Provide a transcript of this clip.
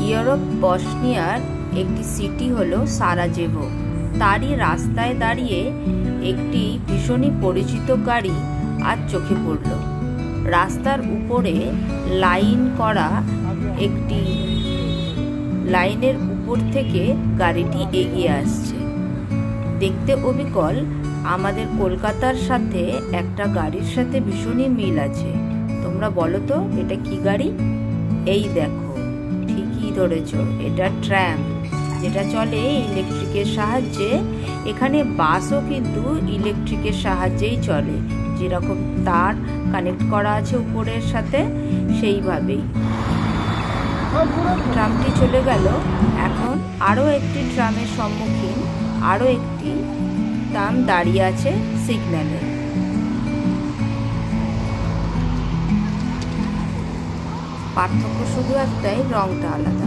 Europe বসনিয়ার একটি city হলো সারাজেভো। তারই রাস্তায় দাঁড়িয়ে একটি ভীষণই পরিচিত গাড়ি আজ চোখে পড়ল। রাস্তার উপরে লাইন করা একটি লাইনের উপর থেকে গাড়িটি এগিয়ে আসছে। দেখতে অবিকল আমাদের কলকাতার সাথে একটা গাড়ির সাথে ভীষণই মিল আছে। তোমরা বলো তো এটা কি গাড়ি? এই দেখো, ঠিকই ধরেছ, এটা ট্র্যাম, যেটা চলে ইলেকট্রিকের সাহায্যে। এখানে বাসও কিন্তু ইলেকট্রিকের সাহায্যেই চলে, যেরকম তার কানেক্ট করা আছে উপরের সাথে সেইভাবেই। ট্রামটি চলে গেল। এখন আরও একটি ট্রামের সম্মুখীন আরও একটি ট্রাম দাঁড়িয়ে আছে সিগন্যালে। পার্থক্য শুধু একটাই, রংটা আলাদা।